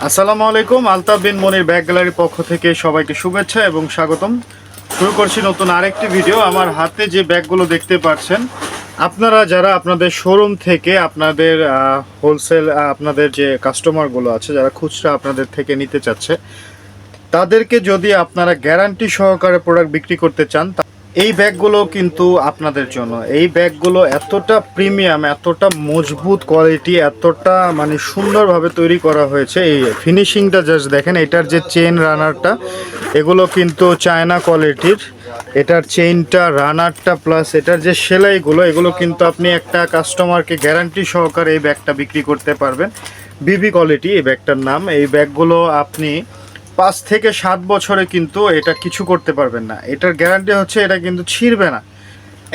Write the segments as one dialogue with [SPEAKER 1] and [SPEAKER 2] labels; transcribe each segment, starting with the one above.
[SPEAKER 1] আসসালামু আলাইকুম। আলতাফ বিন মনির ব্যাগ গ্যালারির পক্ষ থেকে সবাইকে শুভেচ্ছা এবং স্বাগতম। শুরু করছি নতুন আরেকটি ভিডিও। আমার হাতে যে ব্যাগগুলো দেখতে পাচ্ছেন, আপনারা যারা আপনাদের শোরুম থেকে আপনাদের হোলসেল আপনাদের যে কাস্টমারগুলো আছে, যারা খুচরা আপনাদের থেকে নিতে চাচ্ছে, তাদেরকে যদি আপনারা গ্যারান্টি সহকারে প্রোডাক্ট বিক্রি করতে চান, এই ব্যাগগুলো কিন্তু আপনাদের জন্য। এই ব্যাগগুলো এতটা প্রিমিয়াম, এতটা মজবুত কোয়ালিটি, এতটা মানে সুন্দরভাবে তৈরি করা হয়েছে। এই ফিনিশিংটা জাস্ট দেখেন। এটার যে চেন রানারটা, এগুলো কিন্তু চায়না কোয়ালিটির। এটার চেইনটা, রানারটা, প্লাস এটার যে সেলাইগুলো, এগুলো কিন্তু আপনি একটা কাস্টমারকে গ্যারান্টি সহকারে এই ব্যাগটা বিক্রি করতে পারবেন। বিবি কোয়ালিটি এই ব্যাগটার নাম। এই ব্যাগগুলো আপনি 5 থেকে 7 বছরে কিন্তু এটা কিছু করতে পারবেন না। এটার গ্যারান্টি হচ্ছে এটা কিন্তু ছিঁড়বে না।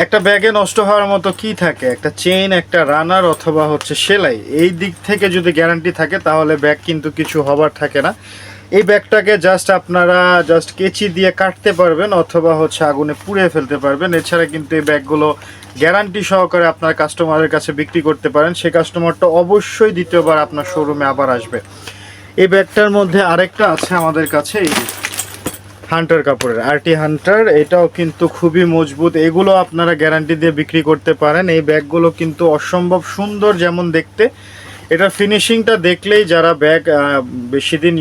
[SPEAKER 1] একটা ব্যাগে নষ্ট হওয়ার মতো কি থাকে? একটা চেইন, একটা রানার, অথবা হচ্ছে সেলাই। এই দিক থেকে যদি গ্যারান্টি থাকে তাহলে ব্যাগ কিন্তু কিছু হবার থাকে না। এই ব্যাগটাকে আপনারা কেচি দিয়ে কাটতে পারবেন, অথবা হচ্ছে আগুনে পুড়ে ফেলতে পারবেন। এছাড়া কিন্তু এই ব্যাগগুলো গ্যারান্টি সহকারে আপনার কাস্টমারের কাছে বিক্রি করতে পারেন। সেই কাস্টমারটা অবশ্যই দ্বিতীয়বার আপনার শোরুমে আবার আসবে। এই ব্যাগটার মধ্যে আরেকটা আছে আমাদের কাছে, এই হান্টার কাপড়ের আরটি হান্টার। এটাও কিন্তু খুবই মজবুত। এগুলো আপনারা গ্যারান্টি দিয়ে বিক্রি করতে পারেন। এই ব্যাগগুলো কিন্তু অসম্ভব সুন্দর যেমন দেখতে, এটার ফিনিশিংটা দেখলেই যারা ব্যাগ বেশি দিন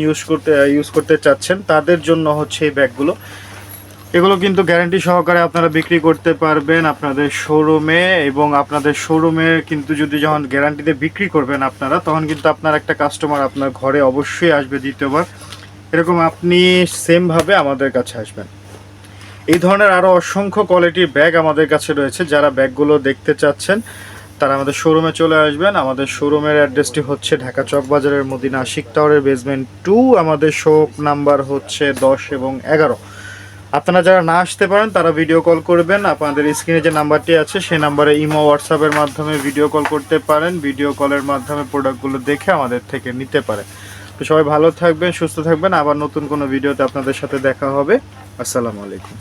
[SPEAKER 1] ইউজ করতে চাচ্ছেন তাদের জন্য হচ্ছে এই ব্যাগগুলো। এগুলো কিন্তু গ্যারান্টি সহকারে আপনারা বিক্রি করতে পারবেন আপনাদের শোরুমে। এবং আপনাদের শোরুমে কিন্তু যখন গ্যারান্টিতে বিক্রি করবেন আপনারা, তখন কিন্তু আপনার একটা কাস্টমার আপনার ঘরে অবশ্যই আসবে দ্বিতীয়বার। এরকম আপনি সেমভাবে আমাদের কাছে আসবেন। এই ধরনের আরও অসংখ্য কোয়ালিটির ব্যাগ আমাদের কাছে রয়েছে। যারা ব্যাগগুলো দেখতে চাচ্ছেন তারা আমাদের শোরুমে চলে আসবেন। আমাদের শোরুমের অ্যাড্রেসটি হচ্ছে ঢাকা চকবাজারের মদিনা আশিক টাওয়ারের বেসমেন্ট 2। আমাদের শপ নাম্বার হচ্ছে 10 এবং 11। আপনারা যারা না আসতে পারেন তারা ভিডিও কল করবেন। আপনাদের স্ক্রিনে যে নাম্বারটি আছে সেই নাম্বারে ইমো, হোয়াটসঅ্যাপের মাধ্যমে ভিডিও কল করতে পারেন। ভিডিও কলের মাধ্যমে প্রোডাক্টগুলো দেখে আমাদের থেকে নিতে পারেন। তো সবাই ভালো থাকবেন, সুস্থ থাকবেন। আবার নতুন কোনো ভিডিওতে আপনাদের সাথে দেখা হবে। আসসালামু আলাইকুম।